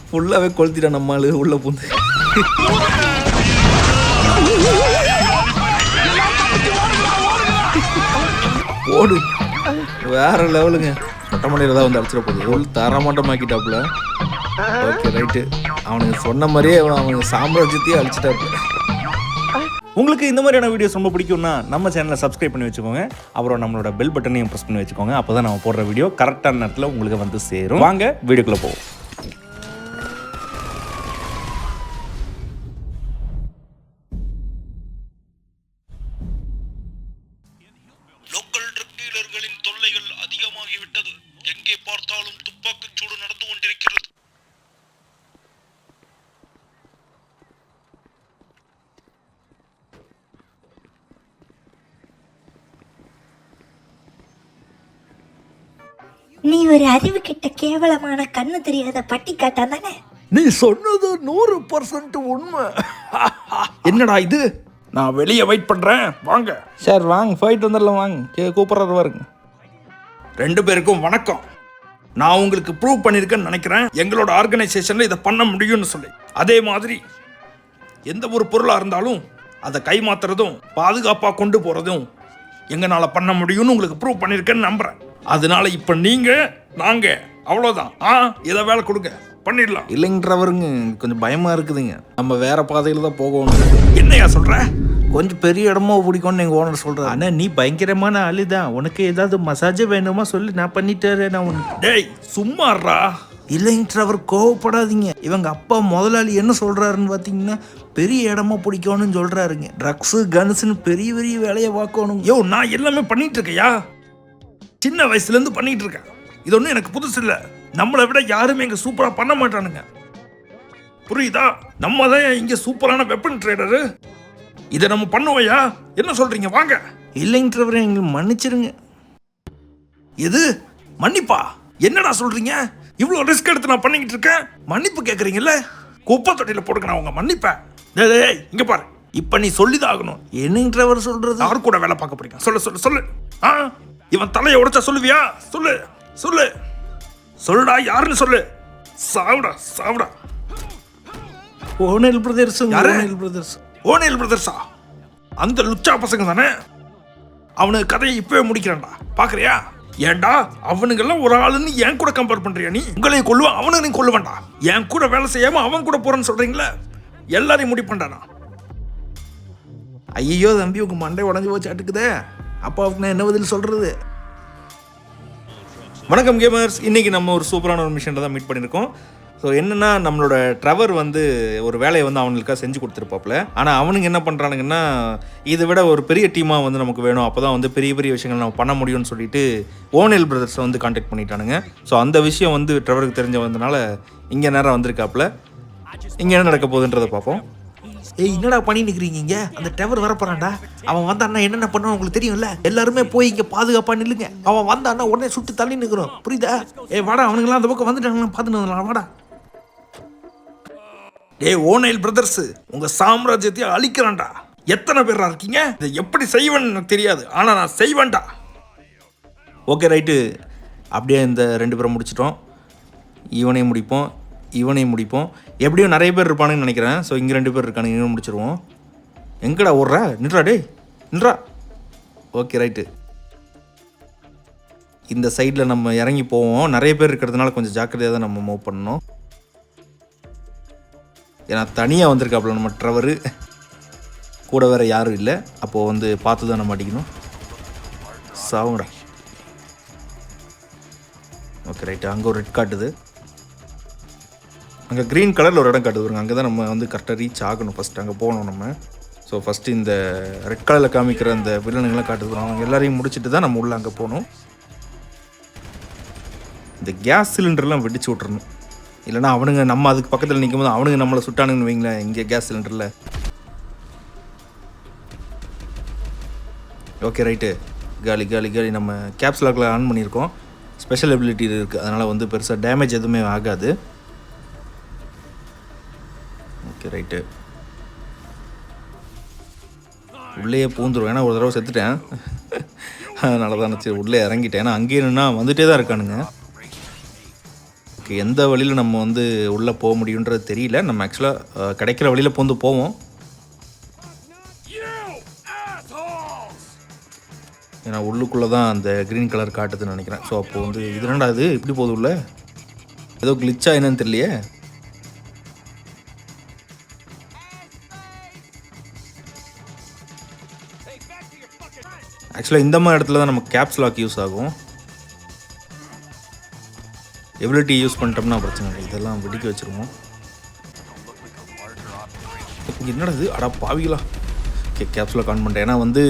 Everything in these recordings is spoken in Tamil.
ஃபுல்லாகவே கொளுத்திட்டான் நம்ம ஆளு உள்ளே பூந்து. ஓடு வேற லெவலுங்க. மொட்டை மலையில் தான் வந்து அடிச்சிட போகுது. உள் தரமாட்டமாக்கிட்டாப்புல. Okay right. அவனுக்கு சொன்ன மாதிரியே அவனுக்கு சாம்ராஜ்யத்தையே அழிச்சிட்டாப்புல. உங்களுக்கு இந்த மாதிரியான வீடியோஸ் ரொம்ப பிடிக்கும்னா நம்ம சேனலை சப்ஸ்கிரைப் பண்ணி வச்சுக்கோங்க. அப்புறம் நம்மளோட பெல் பட்டனையும் ப்ரெஸ் பண்ணி வச்சுக்கோங்க. அப்போ தான் நம்ம போடுற வீடியோ கரெக்டான நேரத்தில் உங்களுக்கு வந்து சேரும். வாங்க வீடியோக்குள்ளே போவோம். லோக்கல் ட்ரக் டீலர்களின் தொல்லைகள் அதிகமாகிவிட்டது. எங்கே பார்த்தாலும் துப்பாக்கிச் சூடு நடந்து கொண்டிருக்கிறது. நீ ஒரு அறிவு கிட்ட கேவலமான கண்ணு தெரியாத பட்டி காட்டா தானே? நீ சொன்னது 100% உண்மை. என்னடா இது? நான் வெளியே வெயிட் பண்றேன், வாங்க. சார் வாங்க, ஃபைட் வந்துடலாம் வாங்க. கூப்பிட்றது பாருங்க. 2 பேருக்கும் வணக்கம். நான் உங்களுக்கு ப்ரூவ் பண்ணியிருக்கேன்னு நினைக்கிறேன் எங்களோட ஆர்கனைசேஷனில் இதை பண்ண முடியும்னு சொல்லி. அதே மாதிரி எந்த ஒரு பொருளாக இருந்தாலும் அதை கைமாத்துறதும் பாதுகாப்பாக கொண்டு போகிறதும் எங்களால் பண்ண முடியும்னு உங்களுக்கு ப்ரூவ் பண்ணியிருக்கேன்னு நம்புகிறேன். அதனால இப்போ நாங்கள் அவ்வளோதான். இதை வேலை கொடுங்க, பண்ணிடலாம். இல்லைங்கன்றவருங்க கொஞ்சம் பயமாக இருக்குதுங்க. நம்ம வேற பாதையில் தான் போகணும். என்னையா சொல்கிற? கொஞ்சம் பெரிய இடமா பிடிக்கும்னு எங்கள் ஓனர் சொல்கிறேன். ஆனால் நீ பயங்கரமான ஆளு தான். உனக்கு ஏதாவது மசாஜ் வேணுமா சொல்லி நான் பண்ணிட்டேன். நான் உனக்கு டேய் சும்மாறா. இல்லைன்றவர் கோவப்படாதீங்க. இவங்க அப்பா முதலாளி என்ன சொல்கிறாருன்னு பார்த்தீங்கன்னா பெரிய இடமா பிடிக்கணும்னு சொல்கிறாருங்க. ட்ரக்ஸு கன்ஸுன்னு பெரிய பெரிய வேலையை பார்க்கணும். யோ நான் எல்லாமே பண்ணிட்டு இருக்கையா, சின்ன வயசுலேருந்து பண்ணிட்டு இருக்கேன். இது ஒன்றும் எனக்கு புதுசு இல்லை. நம்மளை விட யாருமே இங்கே சூப்பராக பண்ண மாட்டானுங்க, புரியுதா? நம்ம தான் இங்கே சூப்பரான வெப்பன் ட்ரேடரு. இதை நம்ம பண்ணுவோயா? என்ன சொல்றீங்க? வாங்க. இல்லைன்றவரை எங்களுக்கு மன்னிச்சிருங்க. எது மன்னிப்பா? என்னடா சொல்றீங்க? இவ்வளோ ரிஸ்க் எடுத்து நான் பண்ணிக்கிட்டு இருக்கேன், மன்னிப்பு கேட்குறீங்கல்ல? குப்பை தொட்டியில் போடுங்க நான் உங்க மன்னிப்பேன். டேய் இங்க பாரு, இப்போ நீ சொல்லிதான் ஆகணும். என்னன்றவர் சொல்றது? யாரு கூட வேலை பார்க்க போறீங்க? சொல்லு சொல்லு சொல்லு. இவன் தலையை உடைச்சா சொல்லுவியா? சொல்லு சொல்லு சொல்லுடா, யாருன்னு சொல்லு. சாவுடா சாவுடா. ஓனேல் பிரதர்ஸ். யாரு? ஓனேல் பிரதர்ஸ். ஓனேல் பிரதர்ஸா? அந்த லுச்சா பசங்க தானே? அவனுக்கு கதையை இப்பவே முடிக்கிறான்டா, பாக்குறியா? ஏன்டா அவனுங்கெல்லாம் ஒரு ஆளுன்னு என் கூட கம்பேர் பண்றியா? நீ உங்களையும் கொல்லுவான், அவனையும் கொல்லுவான்டா. என் கூட வேலை செய்யாம அவன் கூட போறேன்னு சொல்றீங்களா? எல்லாரையும் முடிப்பண்டானா? ஐயோ தம்பி, உங்க மண்டை உடஞ்சி போச்சு அட்டுக்குதே. அப்பாவுக்கு நான் என்ன பதில் சொல்றது? வணக்கம் கேமர்ஸ். இன்றைக்கி நம்ம ஒரு சூப்பரான ஒரு மிஷன் தான் மீட் பண்ணியிருக்கோம். ஸோ என்னென்னா, நம்மளோட ட்ரெவர் வந்து ஒரு வேலையை வந்து அவனுக்காக செஞ்சு கொடுத்துருப்பாப்புல. ஆனால் அவனுங்க என்ன பண்ணுறானுங்கன்னா, இதை விட ஒரு பெரிய டீமாக வந்து நமக்கு வேணும், அப்போ தான் வந்து பெரிய பெரிய விஷயங்கள் நம்ம பண்ண முடியும்னு சொல்லிட்டு ஓனேல் பிரதர்ஸை வந்து கான்டாக்ட் பண்ணிட்டானுங்க. ஸோ அந்த விஷயம் வந்து ட்ரெவருக்கு தெரிஞ்ச வந்தனால இங்கே நேரம் வந்திருக்காப்புல. இங்கே என்ன நடக்க போகுதுன்றதை பார்ப்போம். ஏய் என்னடா பண்ணி நிற்கிறீங்க இங்கே? அந்த டவர் வரப்போறான்டா. அவன் வந்தான்னா என்னென்ன பண்ணுவான் உங்களுக்கு தெரியும்ல. எல்லாருமே போய் இங்கே பாதுகாப்பாக நில்லுங்க. அவன் வந்தான்னா உடனே சுட்டு தள்ளி நிற்கிறோம், புரியுதா? வாடா, அவனுங்களாம் அந்த பக்கம் வந்துட்டாங்களா பார்த்துட்டு வந்துடலாம், வாடா. ஓனேல் பிரதர்ஸ் உங்க சாம்ராஜ்யத்தையும் அழிக்கிறான்டா. எத்தனை பேரா இருக்கீங்க? இதை எப்படி செய்வேன்னு எனக்கு தெரியாது, ஆனா நான் செய்வேன்டா. Okay right. அப்படியே இந்த 2 பேரை முடிச்சிட்டோம். இவனையும் முடிப்போம், இவனையும் முடிப்போம். எப்படியும் நிறைய பேர் இருப்பானுன்னு நினைக்கிறேன். ஸோ இங்கே 2 பேர் இருக்கானுங்க, இன்னும் முடிச்சிருவோம். எங்கடா ஓடுற? நின்றா டேய், நின்றா. Okay right. இந்த சைடில் நம்ம இறங்கி போவோம். நிறைய பேர் இருக்கிறதுனால கொஞ்சம் ஜாக்கிரதையாக தான் நம்ம மூவ் பண்ணணும். ஏன்னா தனியாக வந்திருக்காப்புல நம்ம ட்ரெவரு, கூட வேறு யாரும் இல்லை. அப்போது வந்து பார்த்து தான் நம்ம அடிக்கணும். சாவுங்கடா. Okay right. அங்கே ஒரு ரெட் காட்டுது, அங்கே க்ரீன் கலரில் ஒரு இடம் காட்டுதுங்க. அங்கே தான் நம்ம வந்து கரெக்டாக ரீச் ஆகணும். ஃபஸ்ட்டு அங்கே போகணும் நம்ம. ஸோ ஃபஸ்ட்டு இந்த ரெட் கலரில் காமிக்கிற அந்த வில்லனுங்கெல்லாம் காட்டுது. அவங்க எல்லாரையும் முடிச்சுட்டு தான் நம்ம உள்ளே அங்கே போகணும். இந்த கேஸ் சிலிண்டர்லாம் வெடிச்சு விட்றணும், இல்லைனா அவனுங்க நம்ம அதுக்கு பக்கத்தில் நிற்கும் போது அவனுங்க நம்மளை சுட்டானுங்கன்னு வைங்களேன். இங்கே கேஸ் சிலிண்டரில். Okay right. காலி காலி காலி. நம்ம கேப்ஸ் லாக்கில் ஆன் பண்ணியிருக்கோம். ஸ்பெஷல் எபிலிட்டி இருக்குது, அதனால் வந்து பெருசாக டேமேஜ் எதுவுமே ஆகாது. Okay right. உள்ளே பூந்துடும், ஏன்னா ஒரு தடவை செத்துட்டேன். அதனால தான் சரி உள்ளே இறங்கிட்டேன். ஏன்னா அங்கேயே நின்னா வந்துகிட்டே தான் இருக்கானுங்க. எந்த வழியில் நம்ம வந்து உள்ளே போக முடியுன்றது தெரியல. நம்ம ஆக்சுவலாக கிடைக்கிற வழியில் பூந்து போவோம். ஏன்னா உள்ளுக்குள்ளே தான் அந்த க்ரீன் கலர் காட்டுதுன்னு நினைக்கிறேன். ஸோ அப்போது வந்து இது என்னடா இது இப்படி போகுது உள்ள, ஏதோ கிளிச்சா என்னன்னு தெரியலையே. ஆக்சுவலாக இந்த மாதிரி இடத்துல தான் நம்ம கேப்ஸ் லாக் யூஸ் ஆகும். எபிலிட்டி யூஸ் பண்ணிட்டோம்னா பிரச்சனை இல்லை, இதெல்லாம் வெடிக்க வச்சுருவோம். என்னடா இது, அடா பாவிகளா. கேப்ஸ் லாக் ஆன் பண்ணிட்டேன். ஏன்னா வந்து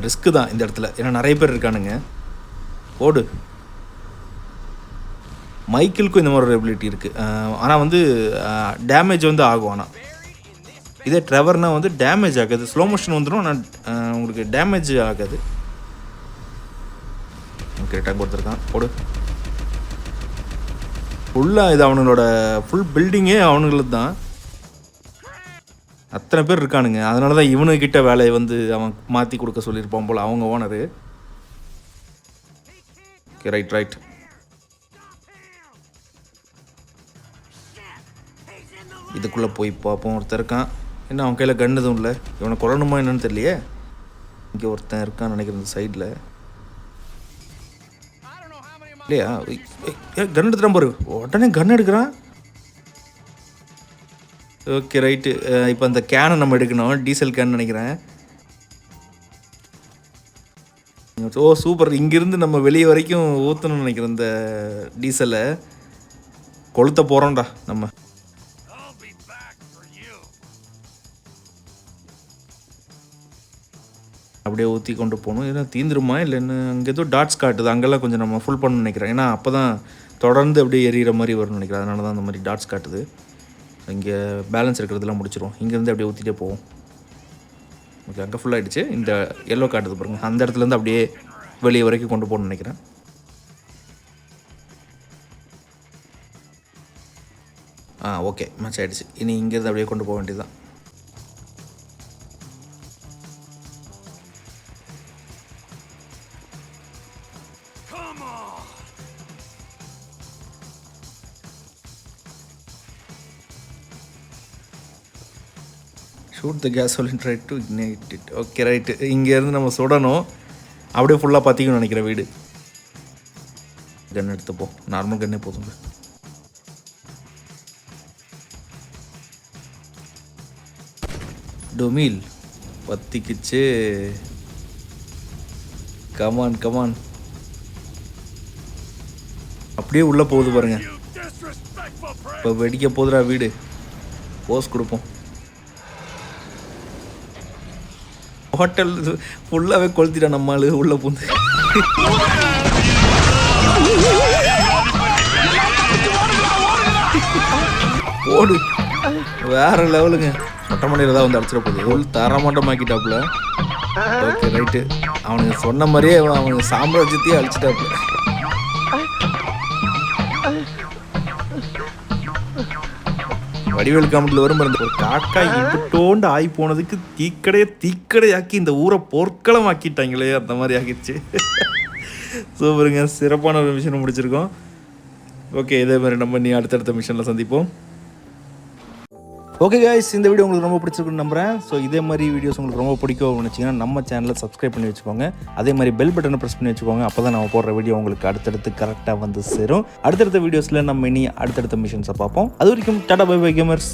ரிஸ்க்கு தான் இந்த இடத்துல, ஏன்னா நிறைய பேர் இருக்கானுங்க. ஓடு. மைக்கிளுக்கும் இந்த மாதிரி ஒரு எபிலிட்டி இருக்குது. ஆனால் வந்து டேமேஜ் வந்து ஆகும். ஆனால் இதே ட்ரெவர்னால் வந்து டேமேஜ் ஆகாது, ஸ்லோ மோஷன் வந்துடும், ஆனால் உங்களுக்கு டேமேஜ் ஆகாது. கரெக்டாக கொடுத்துருக்கான். போடு. ஃபுல்லாக இது அவனுங்களோட ஃபுல் பில்டிங்கே அவனுங்களுக்கு தான். அத்தனை பேர் இருக்கானுங்க. அதனால தான் இவனுக்கிட்ட வேலையை வந்து அவன் மாற்றி கொடுக்க சொல்லியிருப்பான் போல் அவங்க ஓனரு. Okay, right. இதுக்குள்ளே போய் பார்ப்போம். ஒருத்தர் இருக்கான். என்ன அவன் கையில் கன் எதுவும் இல்லை, இவனை கொல்லணுமா என்னன்னு தெரியலையே. இங்கே ஒருத்தன் இருக்கான்னு நினைக்கிறேன் இந்த சைடில். இல்லையா, கன் எடுத்துட்டான் பாரு, உடனே கன் எடுக்கிறான். Okay, right. இப்போ அந்த கேனை நம்ம எடுக்கணும், டீசல் கேன் நினைக்கிறேன். ஓ சூப்பர். இங்கேருந்து நம்ம வெளியே வரைக்கும் ஊற்றணும்னு நினைக்கிறேன் இந்த டீசலை. கொளுத்த போகிறோம்டா நம்ம. அப்படியே ஊற்றி கொண்டு போகணும். ஏன்னா தீந்துருமா இல்லைன்னு அங்கே ஏதோ டாட்ஸ் காட்டுது, அங்கெல்லாம் கொஞ்சம் நம்ம ஃபுல் பண்ணணும்னு நினைக்கிறேன். ஏன்னா அப்போ தான் தொடர்ந்து அப்படியே எரியிற மாதிரி வரும்னு நினைக்கிறேன். அதனால தான் அந்த மாதிரி டாட்ஸ் காட்டுது. இங்கே பேலன்ஸ் இருக்கிறதெல்லாம் முடிச்சிடும். இங்கேருந்து அப்படியே ஊற்றிட்டே போவோம். ஓகே, அங்கே ஃபுல்லாகிடுச்சு. இந்த எல்லோ காட்டுது பாருங்கள், அந்த இடத்துலேருந்து அப்படியே வெளியே வரைக்கும் கொண்டு போகணும்னு நினைக்கிறேன். ஓகே, மேட்ச் ஆகிடுச்சு. இனி இங்கேருந்து அப்படியே கொண்டு போக வேண்டியதுதான். Shoot the gasoline, try to ignite it. Okay, right. இங்கேருந்து நம்ம சுடணும். அப்படியே ஃபுல்லாக பார்த்திக்கணும்னு நினைக்கிற வீடு. கன் எடுத்துப்போம், நார்மல் கன்னே போதுங்க. டொமில் பத்திக்கிச்சு. கமான். அப்படியே உள்ளே போகுது பாருங்க. இப்போ வெடிக்க போகுதுடா வீடு. போஸ் கொடுப்போம். ஹோட்டல் ஃபுல்லாகவே கொளுத்திட்டான் நம்மால் உள்ளே பூந்து. ஓடு. வேறு லெவலுங்க. மொட்டை மணியில் தான் வந்து அடிச்சிட போகுது. உள் தரமாட்டமாக்கிட்டாப்புல. Okay, right. அவனுக்கு சொன்ன மாதிரியே அவனுக்கு சாம்ராஜ்யத்தையே அழிச்சிட்டாப்புல. வடிவேல் காமெடியில் வரும் பாருங்க, ஒரு காக்கா இவிட்டோண்டு ஆகி போனதுக்கு தீக்கடையாக்கி இந்த ஊரை போர்க்களம் ஆக்கிட்டாங்களே, அந்த மாதிரி ஆகிடுச்சு. சூப்பருங்க, சிறப்பான ஒரு மிஷனை முடிச்சிருக்கோம். ஓகே, இதே மாதிரி நம்ம நீ அடுத்தடுத்த மிஷனில் சந்திப்போம். ஓகே கைஸ், இந்த வீடியோ உங்களுக்கு ரொம்ப பிடிச்சிருக்குன்னு நம்புறேன். ஸோ இதே மாதிரி வீடியோஸ் உங்களுக்கு ரொம்ப பிடிக்கும் நினச்சிங்கன்னா நம்ம சேனலை சப்ஸ்கிரைப் பண்ணி வச்சுக்கோங்க. அதே மாதிரி பெல் பட்டனை ப்ரெஸ் பண்ணி வச்சுக்கோங்க. அப்போ தான் நம்ம போடுற வீடியோ உங்களுக்கு அடுத்தடுத்து கரெக்டாக வந்து சேரும். அடுத்தடுத்த வீடியோஸில் நம்ம இனி அடுத்தடுத்த மிஷன்ஸை பார்ப்போம். அது வரைக்கும் டாடா பை பை கேமர்ஸ்.